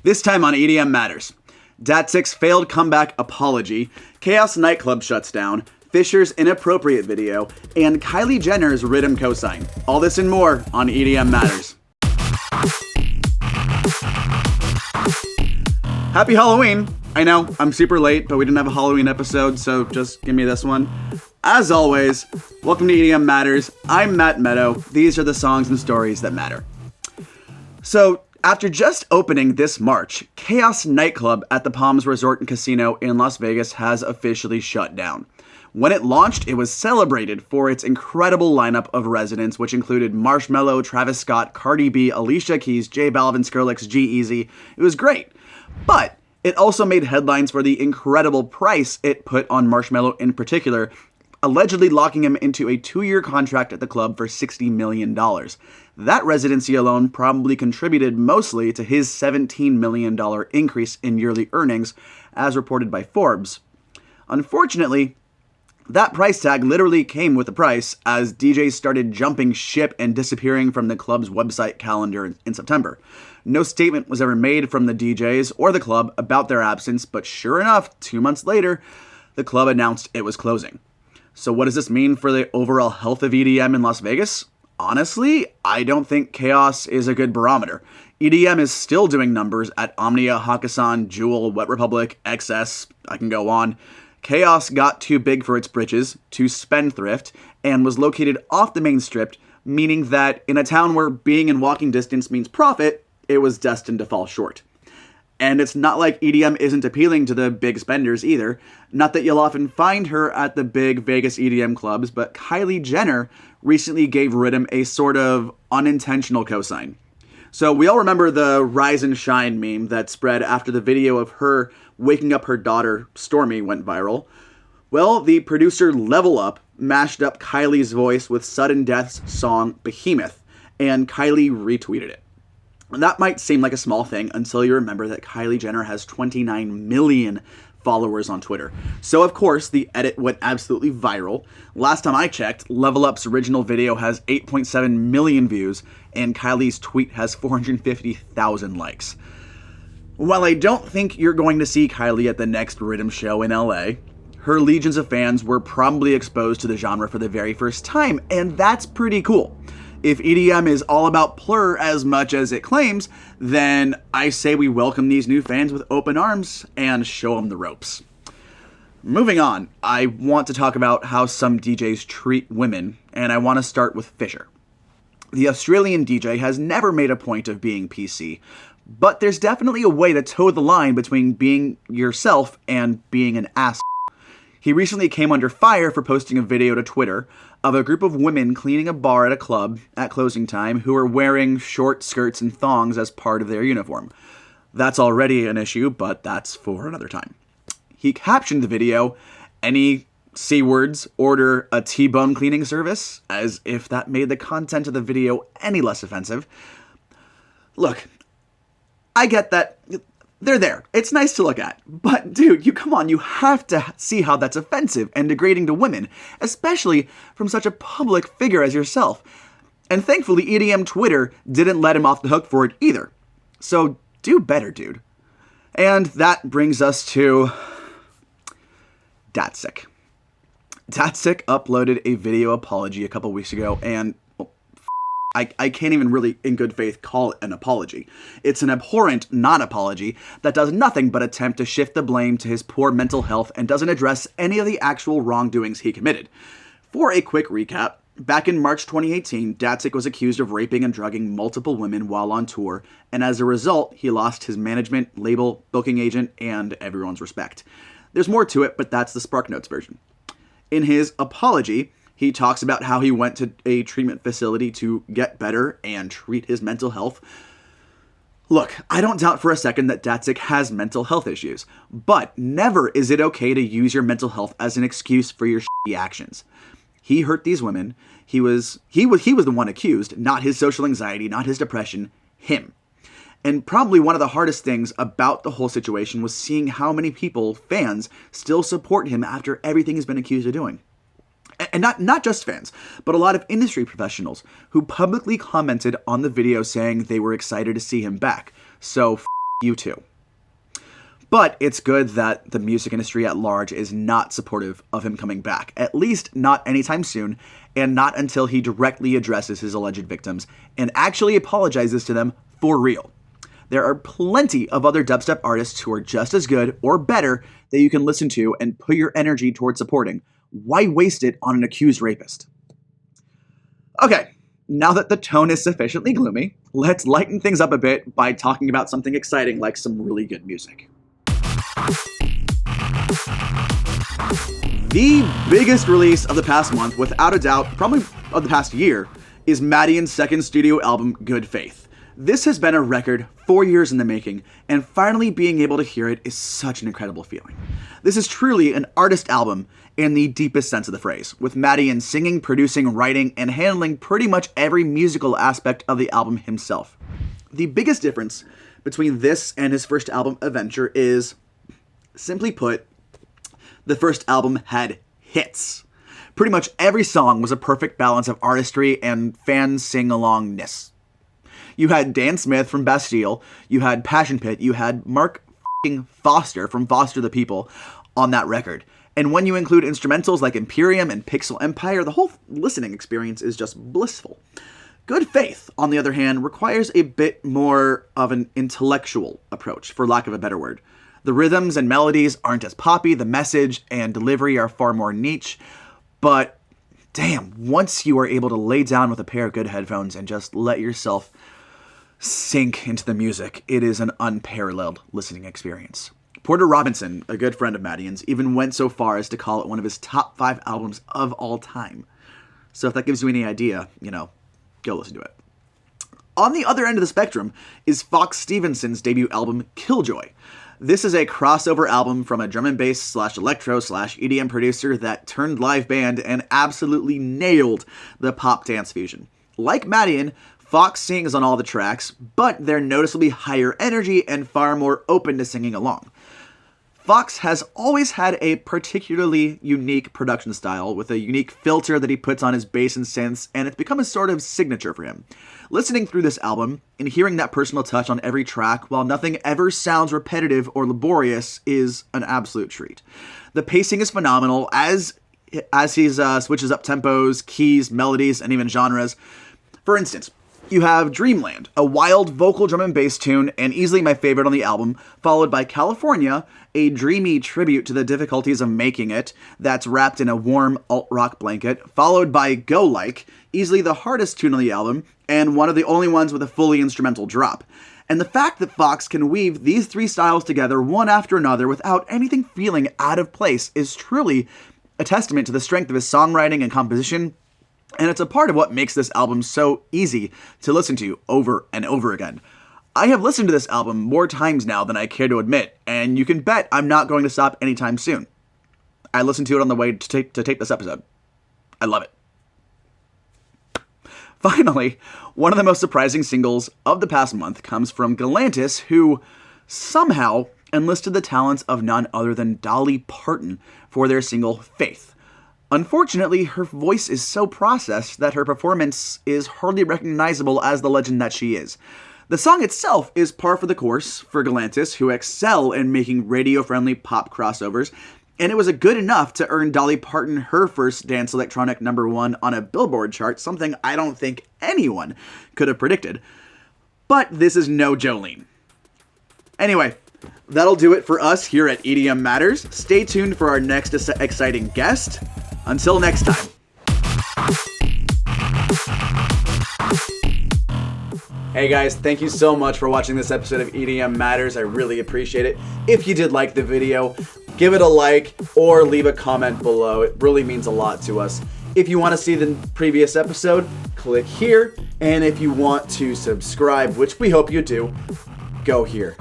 This time on EDM Matters. Datsik's failed comeback apology, KAOS Nightclub shuts down, Fisher's inappropriate video, and Kylie Jenner's Riddim cosign. All this and more on EDM Matters. Happy Halloween! I know, I'm super late, but we didn't have a Halloween episode, so just give me this one. As always, welcome to EDM Matters. I'm Matt Meadow. These are the songs and stories that matter. So, after just opening this March, KAOS Nightclub at the Palms Resort and Casino in Las Vegas has officially shut down. When it launched, it was celebrated for its incredible lineup of residents, which included Marshmello, Travis Scott, Cardi B, Alicia Keys, J Balvin, Skrillex, G-Eazy. It was great. But it also made headlines for the incredible price it put on Marshmello in particular, allegedly locking him into a 2-year contract at the club for $60 million. That residency alone probably contributed mostly to his $17 million increase in yearly earnings, as reported by Forbes. Unfortunately, that price tag literally came with the price, as DJs started jumping ship and disappearing from the club's website calendar in September. No statement was ever made from the DJs or the club about their absence, but sure enough, 2 months later, the club announced it was closing. So what does this mean for the overall health of EDM in Las Vegas? Honestly, I don't think KAOS is a good barometer. EDM is still doing numbers at Omnia, Hakkasan, Jewel, Wet Republic, XS, I can go on. KAOS got too big for its britches, too spendthrift, and was located off the main strip, meaning that in a town where being in walking distance means profit, it was destined to fall short. And it's not like EDM isn't appealing to the big spenders either. Not that you'll often find her at the big Vegas EDM clubs, but Kylie Jenner recently gave Riddim a sort of unintentional cosign. So we all remember the Rise and Shine meme that spread after the video of her waking up her daughter, Stormy, went viral. Well, the producer Level Up mashed up Kylie's voice with Sudden Death's song Behemoth, and Kylie retweeted it. That might seem like a small thing until you remember that Kylie Jenner has 29 million followers on Twitter. So of course, the edit went absolutely viral. Last time I checked, Level Up's original video has 8.7 million views, and Kylie's tweet has 450,000 likes. While I don't think you're going to see Kylie at the next Riddim show in LA, her legions of fans were probably exposed to the genre for the very first time, and that's pretty cool. If EDM is all about plur as much as it claims, then I say we welcome these new fans with open arms and show them the ropes. Moving on, I want to talk about how some DJs treat women, and I want to start with Fisher. The Australian DJ has never made a point of being PC, but there's definitely a way to toe the line between being yourself and being an ass. He recently came under fire for posting a video to Twitter of a group of women cleaning a bar at a club at closing time who were wearing short skirts and thongs as part of their uniform. That's already an issue, but that's for another time. He captioned the video, "Any C words, order a T-bone cleaning service," as if that made the content of the video any less offensive. Look, I get that. They're there. It's nice to look at. But dude, you have to see how that's offensive and degrading to women, especially from such a public figure as yourself. And thankfully, EDM Twitter didn't let him off the hook for it either. So do better, dude. And that brings us to Datsik. Datsik uploaded a video apology a couple weeks ago, and I can't even really, in good faith, call it an apology. It's an abhorrent non-apology that does nothing but attempt to shift the blame to his poor mental health and doesn't address any of the actual wrongdoings he committed. For a quick recap, back in March 2018, Datsik was accused of raping and drugging multiple women while on tour, and as a result, he lost his management, label, booking agent, and everyone's respect. There's more to it, but that's the SparkNotes version. In his apology, he talks about how he went to a treatment facility to get better and treat his mental health. Look, I don't doubt for a second that Datsik has mental health issues, but never is it okay to use your mental health as an excuse for your shitty actions. He hurt these women. He was the one accused, not his social anxiety, not his depression, him. And probably one of the hardest things about the whole situation was seeing how many people, fans, still support him after everything he's been accused of doing. And not just fans, but a lot of industry professionals who publicly commented on the video saying they were excited to see him back. So, you too. But it's good that the music industry at large is not supportive of him coming back, at least not anytime soon, and not until he directly addresses his alleged victims and actually apologizes to them for real. There are plenty of other dubstep artists who are just as good or better that you can listen to and put your energy towards supporting. Why waste it on an accused rapist? Okay, now that the tone is sufficiently gloomy, let's lighten things up a bit by talking about something exciting like some really good music. The biggest release of the past month, without a doubt, probably of the past year, is Madeon's second studio album, Good Faith. This has been a record 4 years in the making, and finally being able to hear it is such an incredible feeling. This is truly an artist album in the deepest sense of the phrase, with Madeon singing, producing, writing, and handling pretty much every musical aspect of the album himself. The biggest difference between this and his first album, Adventure, is, simply put, the first album had hits. Pretty much every song was a perfect balance of artistry and fan sing-alongness. You had Dan Smith from Bastille, you had Passion Pit, you had Mark Foster from Foster the People on that record. And when you include instrumentals like Imperium and Pixel Empire, the whole listening experience is just blissful. Good Faith, on the other hand, requires a bit more of an intellectual approach, for lack of a better word. The rhythms and melodies aren't as poppy, the message and delivery are far more niche, but damn, once you are able to lay down with a pair of good headphones and just let yourself sink into the music, it is an unparalleled listening experience. Porter Robinson, a good friend of Madeon's, even went so far as to call it one of his top 5 albums of all time. So if that gives you any idea, go listen to it. On the other end of the spectrum is Fox Stevenson's debut album, Killjoy. This is a crossover album from a drum and bass / electro / EDM producer that turned live band and absolutely nailed the pop dance fusion. Like Madeon, Fox sings on all the tracks, but they're noticeably higher energy and far more open to singing along. Fox has always had a particularly unique production style with a unique filter that he puts on his bass and synths, and it's become a sort of signature for him. Listening through this album and hearing that personal touch on every track while nothing ever sounds repetitive or laborious is an absolute treat. The pacing is phenomenal as he switches up tempos, keys, melodies, and even genres. For instance, you have Dreamland, a wild vocal drum and bass tune, and easily my favorite on the album, followed by California, a dreamy tribute to the difficulties of making it that's wrapped in a warm alt-rock blanket, followed by Go Like, easily the hardest tune on the album, and one of the only ones with a fully instrumental drop. And the fact that Fox can weave these 3 styles together one after another without anything feeling out of place is truly a testament to the strength of his songwriting and composition, and it's a part of what makes this album so easy to listen to over and over again. I have listened to this album more times now than I care to admit, and you can bet I'm not going to stop anytime soon. I listened to it on the way to tape this episode. I love it. Finally, one of the most surprising singles of the past month comes from Galantis, who somehow enlisted the talents of none other than Dolly Parton for their single Faith. Unfortunately, her voice is so processed that her performance is hardly recognizable as the legend that she is. The song itself is par for the course for Galantis, who excel in making radio-friendly pop crossovers, and it was good enough to earn Dolly Parton her first dance electronic #1 on a Billboard chart, something I don't think anyone could have predicted. But this is no Jolene. Anyway, that'll do it for us here at EDM Matters. Stay tuned for our next exciting guest. Until next time. Hey guys, thank you so much for watching this episode of EDM Matters. I really appreciate it. If you did like the video, give it a like or leave a comment below. It really means a lot to us. If you want to see the previous episode, click here. And if you want to subscribe, which we hope you do, go here.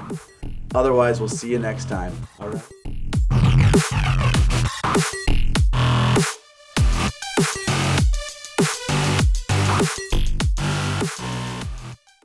Otherwise, we'll see you next time. All right.